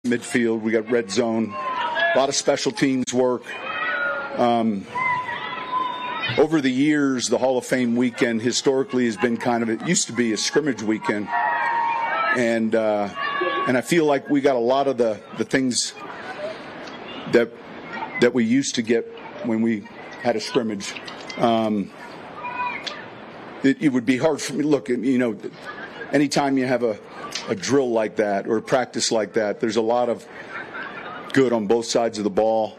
midfield. We got red zone. A lot of special teams work. Over the years, the Hall of Fame weekend historically has been it used to be a scrimmage weekend. And I feel like we got a lot of the things that we used to get when we had a scrimmage. It would be hard for me. Look, anytime you have a drill like that or a practice like that, there's a lot of good on both sides of the ball.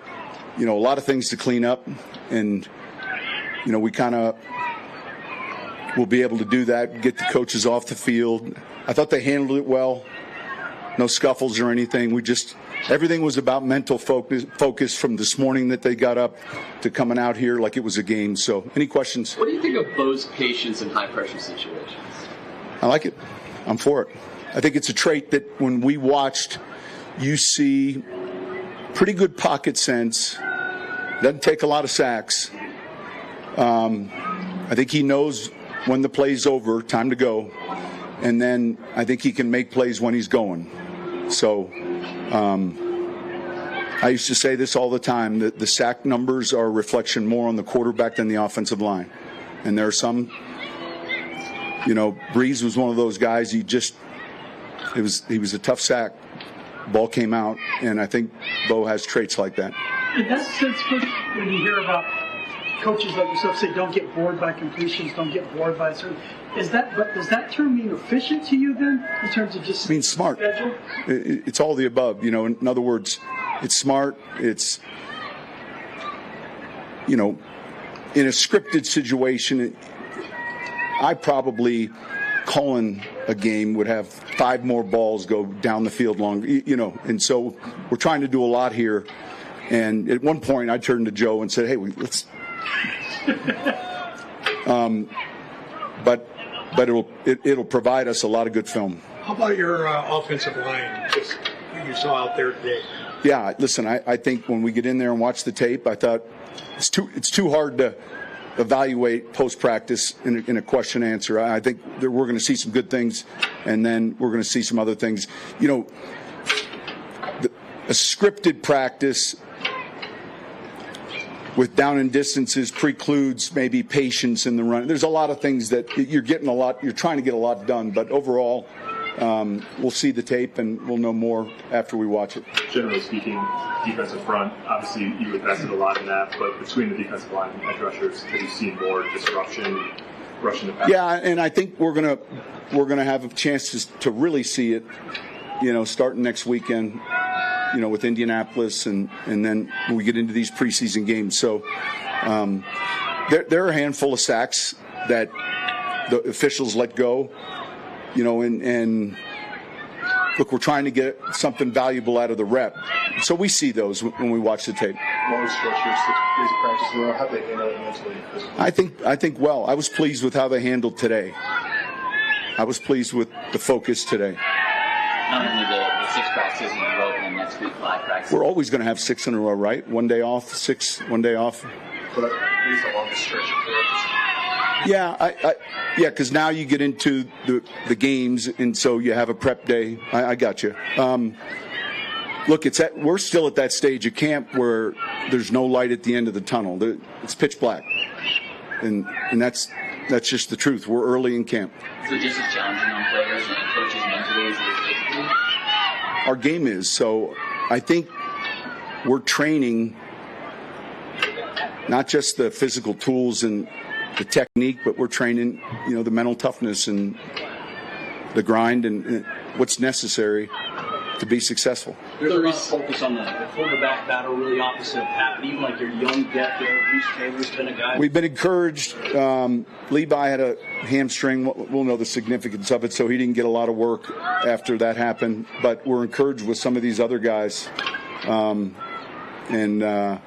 A lot of things to clean up, and we will be able to do that, get the coaches off the field. I thought they handled it well. No scuffles or anything. Everything was about mental focus from this morning that they got up to coming out here like it was a game. So, any questions? What do you think of Bo's patience in high-pressure situations? I like it. I'm for it. I think it's a trait that when we watched, you see pretty good pocket sense. Doesn't take a lot of sacks. I think he knows when the play's over, time to go. And then I think he can make plays when he's going. So I used to say this all the time, that the sack numbers are a reflection more on the quarterback than the offensive line. And there are some, Breeze was one of those guys, he was a tough sack. Ball came out, and I think Bo has traits like that. In that sense, when you hear about coaches like yourself say, don't get bored by completions, don't get bored by certain, does that term mean efficient to you then, in terms of just smart? Schedule? It's all the above. In other words, it's smart. It's, in a scripted situation, I probably, calling a game, would have 5 more balls go down the field long, and so we're trying to do a lot here. And at one point, I turned to Joe and said, "Hey, let's." But it'll provide us a lot of good film. How about your offensive line? Just what you saw out there today. Yeah, listen. I think when we get in there and watch the tape, I thought it's too hard to evaluate post-practice in a question answer. I think that we're going to see some good things, and then we're going to see some other things. A scripted practice with down and distances precludes maybe patience in the run. There's a lot of things that you're trying to get a lot done, but overall, we'll see the tape and we'll know more after we watch it. Generally speaking, defensive front, obviously you invested a lot in that, but between the defensive line and edge rushers, have you seen more disruption, rushing the pass? Yeah, and I think we're gonna have a chance to really see it, starting next weekend, with Indianapolis, and then when we get into these preseason games. So there are a handful of sacks that the officials let go, and look, we're trying to get something valuable out of the rep. So we see those when we watch the tape. Long stretch here, 6 days of practice in a row. How they handle it mentally? I think well. I was pleased with how they handled today. I was pleased with the focus today. Not only the 6 practices in a row, and then next week 5 practices. We're always going to have 6 in a row, right? 1 day off, 6, 1 day off. But at least the longest stretch of practice. Yeah, because now you get into the games, and so you have a prep day. I got you. Look, we're still at that stage of camp where there's no light at the end of the tunnel. It's pitch black, and that's just the truth. We're early in camp. So just as challenging on players and coaches mentally as it is physically? Our game is. So I think we're training not just the physical tools and the technique, but we're training, the mental toughness and the grind and what's necessary to be successful. There's a lot of focus on the quarterback battle, really opposite of Pat, but even like your young depth there, Reese Taylor's been a guy. We've been encouraged. Levi had a hamstring. We'll know the significance of it, so he didn't get a lot of work after that happened. But we're encouraged with some of these other guys, and they're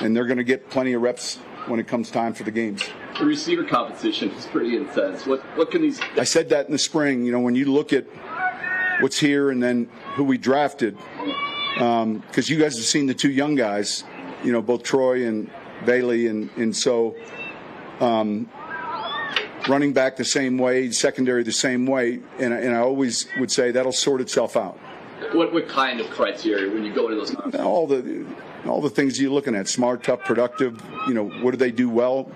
going to get plenty of reps when it comes time for the games. The receiver competition is pretty intense. What can these? I said that in the spring. When you look at what's here and then who we drafted, because you guys have seen the 2 young guys, both Troy and Bailey, and so running back the same way, secondary the same way, and I always would say that'll sort itself out. What kind of criteria when you go into those conversations? All the things you're looking at: smart, tough, productive. What do they do well?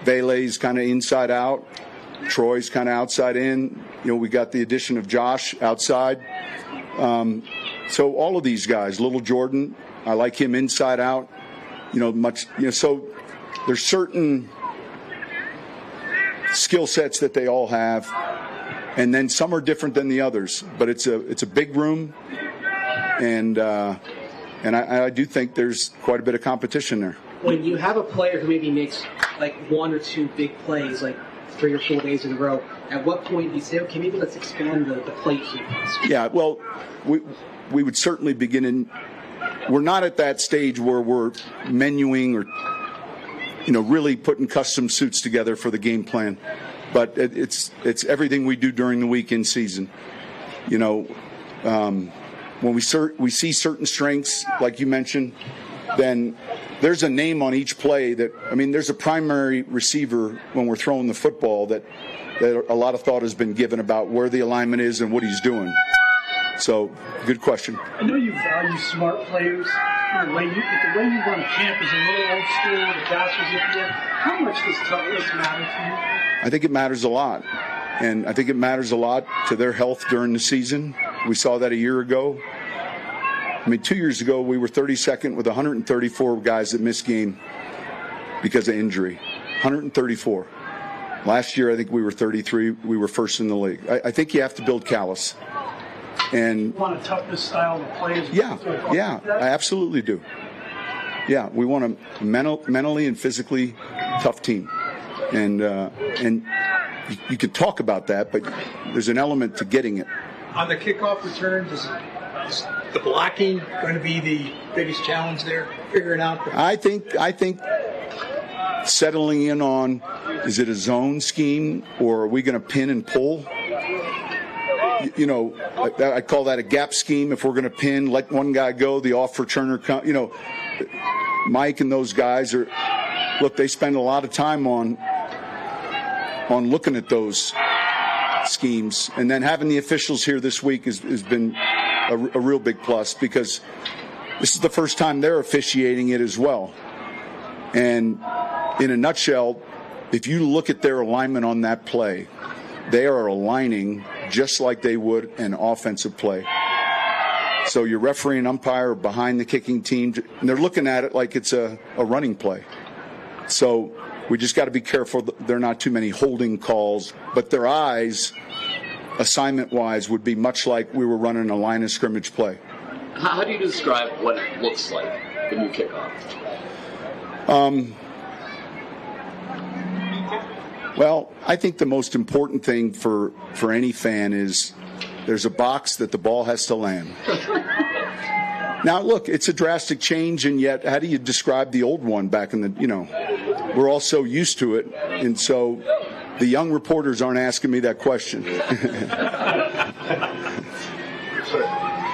Vele's kind of inside out. Troy's kind of outside in. We got the addition of Josh outside. So all of these guys, little Jordan, I like him inside out. So there's certain skill sets that they all have, and then some are different than the others. But it's a big room, and I do think there's quite a bit of competition there. When you have a player who maybe makes like one or two big plays, like 3 or 4 days in a row, at what point do you say, okay, maybe let's expand the play here? Yeah, well, we would certainly begin in. We're not at that stage where we're menuing or really putting custom suits together for the game plan, but it's everything we do during the week in season. When we see certain strengths, like you mentioned, then there's a name on each play there's a primary receiver when we're throwing the football that a lot of thought has been given about where the alignment is and what he's doing. So, good question. I know you value smart players. The way you run camp is a little old school. The Dashers at the end. How much does toughness matter to you? I think it matters a lot. And I think it matters a lot to their health during the season. We saw that a year ago. 2 years ago, we were 32nd with 134 guys that missed game because of injury. 134. Last year, I think we were 33. We were first in the league. I think you have to build callus. And you want a toughness style of players? Yeah, I absolutely do. Yeah, we want a mentally and physically tough team. And you can talk about that, but there's an element to getting it. On the kickoff return, is the blocking going to be the biggest challenge there? Figuring out. I think settling in on, is it a zone scheme or are we going to pin and pull? I call that a gap scheme. If we're going to pin, let one guy go, the off returner come. Mike and those guys they spend a lot of time on looking at those schemes, and then having the officials here this week has been a real big plus, because this is the first time they're officiating it as well. And in a nutshell, if you look at their alignment on that play, they are aligning just like they would an offensive play. So your referee and umpire are behind the kicking team, and they're looking at it like it's a running play. So we just got to be careful that there are not too many holding calls, but their eyes, assignment-wise, would be much like we were running a line of scrimmage play. How do you describe what it looks like when you kick off? Well, I think the most important thing for any fan is there's a box that the ball has to land. Now, look, it's a drastic change, and yet how do you describe the old one back in the, we're all so used to it, and so the young reporters aren't asking me that question. So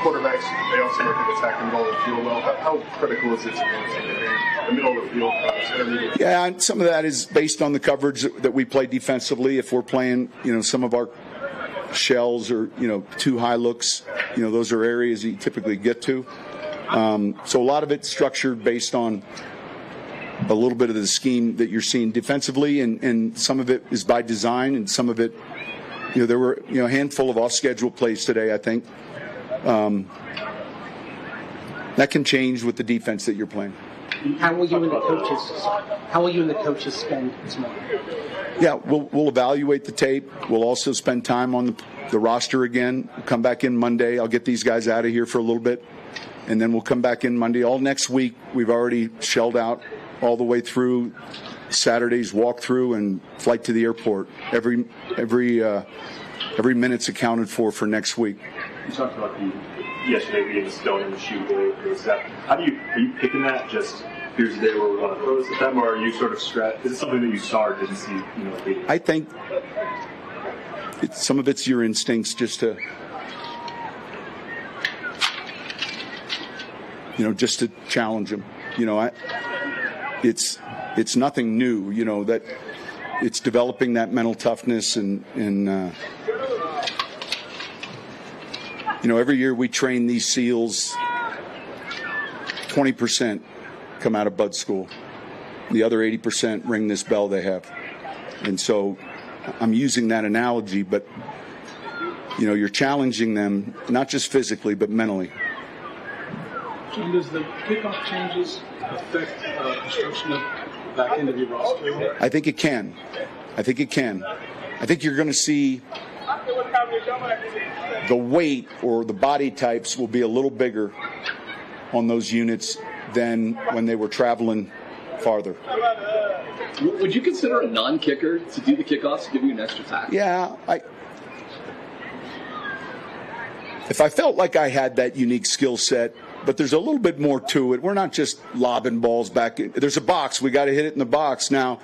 quarterbacks, they also look at attack and ball and field well. How critical is it to the middle of the field? Yeah, and some of that is based on the coverage that we play defensively. If we're playing, some of our shells or, too high looks, those are areas you typically get to. So a lot of it's structured based on a little bit of the scheme that you're seeing defensively, and some of it is by design, and some of it, there were a handful of off-schedule plays today, I think. That can change with the defense that you're playing. How will you and the coaches spend this morning? Yeah, we'll evaluate the tape. We'll also spend time on the roster again. We'll come back in Monday. I'll get these guys out of here for a little bit, and then we'll come back in Monday. All next week, we've already shelled out all the way through Saturday's walkthrough and flight to the airport. Every minute's accounted for next week. You talked about yesterday being the stone in the shoe day. Are you picking that just here's the day where we want to throw this at them, or are you sort of is it something that you saw or didn't see? I think some of it's your instincts just to just to challenge them. It's nothing new. That it's developing that mental toughness and every year we train these SEALs, 20% come out of Bud School. The other 80% ring this bell they have. And so I'm using that analogy, but, you're challenging them, not just physically, but mentally. John, does the kickoff changes affect construction of the back end of your roster? I think it can. I think you're going to see the weight or the body types will be a little bigger on those units than when they were traveling farther. Would you consider a non-kicker to do the kickoffs to give you an extra tackle? Yeah, if I felt like I had that unique skill set, but there's a little bit more to it. We're not just lobbing balls back. There's a box. We got to hit it in the box. Now,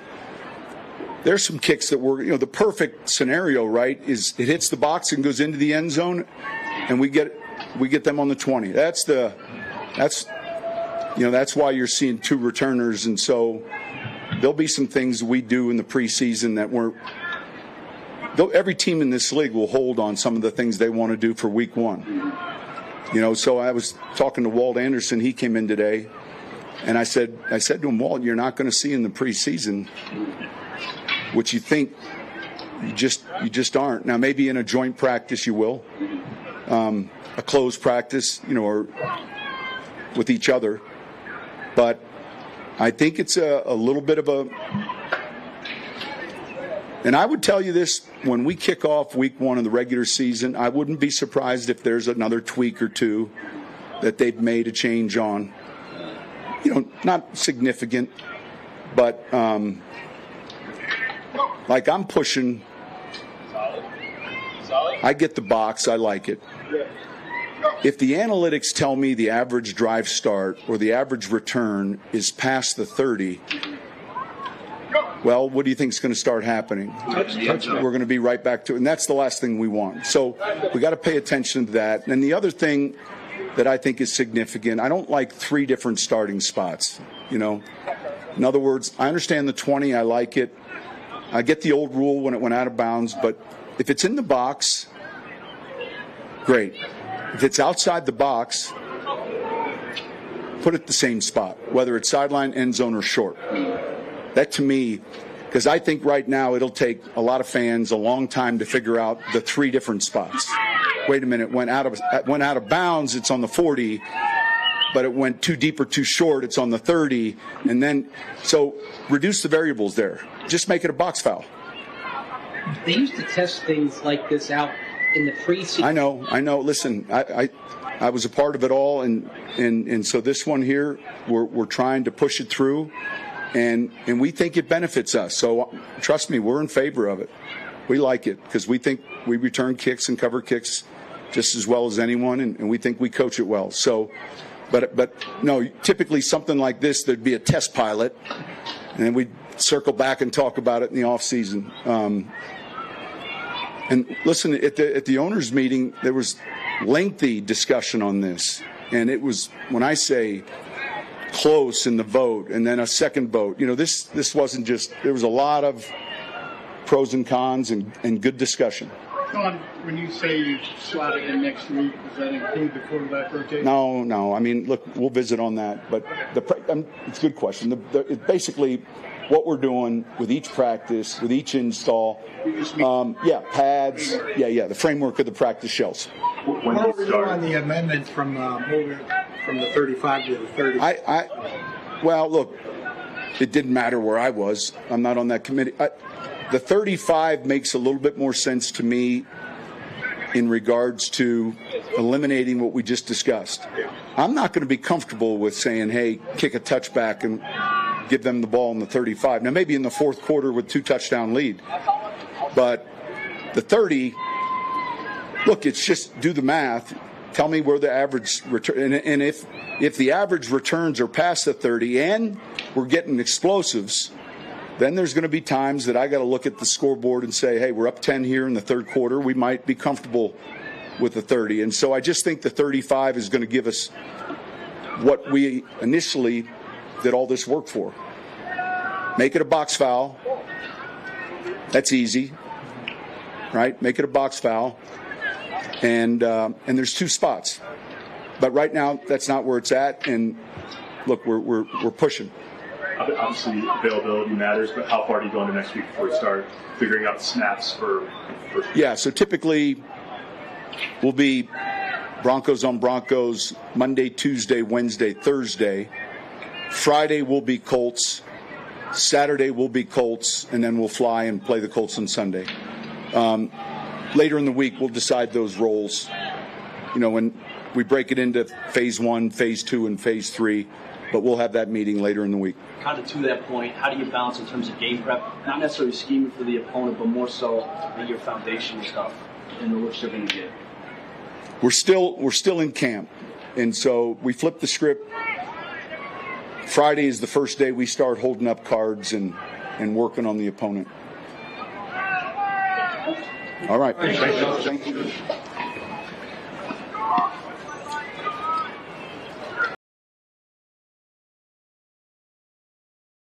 there's some kicks that were, the perfect scenario, right, is it hits the box and goes into the end zone, and we get them on the 20. That's why you're seeing two returners, and so there'll be some things we do in the preseason that every team in this league will hold on some of the things they want to do for week one. So I was talking to Walt Anderson. He came in today, and I said to him, Walt, you're not going to see in the preseason what you think you just aren't. Now, maybe in a joint practice you will, a closed practice, or with each other. But I think it's a little bit of a – and I would tell you this, when we kick off week one of the regular season, I wouldn't be surprised if there's another tweak or two that they've made a change on. Not significant, but like I'm pushing – I get the box. I like it. If the analytics tell me the average drive start or the average return is past the 30, well, what do you think is going to start happening? We're going to be right back to it, and that's the last thing we want. So we got to pay attention to that. And the other thing that I think is significant, I don't like 3 different starting spots. In other words, I understand the 20. I like it. I get the old rule when it went out of bounds, but if it's in the box, great. If it's outside the box, put it the same spot, whether it's sideline, end zone, or short. That to me, because I think right now it'll take a lot of fans a long time to figure out the 3 different spots. Wait a minute, went out of bounds, it's on the 40, but it went too deep or too short, it's on the 30, and then so reduce the variables there. Just make it a box foul. They used to test things like this out in the preseason. I know. Listen, I was a part of it all, and so this one here, we're trying to push it through, and we think it benefits us. So trust me, we're in favor of it. We like it because we think we return kicks and cover kicks just as well as anyone, and we think we coach it well. So, but no, typically something like this, there'd be a test pilot, and then we'd circle back and talk about it in the off season. And listen, at the owners' meeting, there was lengthy discussion on this. And it was, when I say close in the vote and then a second vote, this wasn't just, there was a lot of pros and cons and good discussion. John, when you say you slot it in next week, does that include the quarterback rotation? No. I mean, look, we'll visit on that. But it's a good question. Basically, what we're doing with each practice, with each install, pads, the framework of the practice shells. When are we on the amendment from the 35 to the 30? Well, look, it didn't matter where I was. I'm not on that committee. The 35 makes a little bit more sense to me in regards to eliminating what we just discussed. I'm not going to be comfortable with saying, hey, kick a touchback and give them the ball in the 35. Now, maybe in the fourth quarter with 2-touchdown lead. But the 30, look, it's just do the math. Tell me where the average return. And if the average returns are past the 30 and we're getting explosives, then there's going to be times that I got to look at the scoreboard and say, hey, we're up 10 here in the third quarter. We might be comfortable with the 30. And so I just think the 35 is going to give us what we initially did all this work for. Make it a box foul. That's easy, right? Make it a box foul. and there's 2 spots. But right now, that's not where it's at. And look, we're pushing. Obviously, availability matters, but how far do you go into next week before you start figuring out snaps for first? Yeah, so typically we'll be Broncos on Broncos Monday, Tuesday, Wednesday, Thursday. Friday will be Colts. Saturday will be Colts, and then we'll fly and play the Colts on Sunday. Later in the week, we'll decide those roles. When we break it into phase 1, phase 2, and phase 3, but we'll have that meeting later in the week. Kind of to that point, how do you balance in terms of game prep? Not necessarily scheming for the opponent, but more so your foundational stuff in which they're going to get. We're still in camp, and so we flip the script. Friday is the first day we start holding up cards and working on the opponent. All right. Thank you.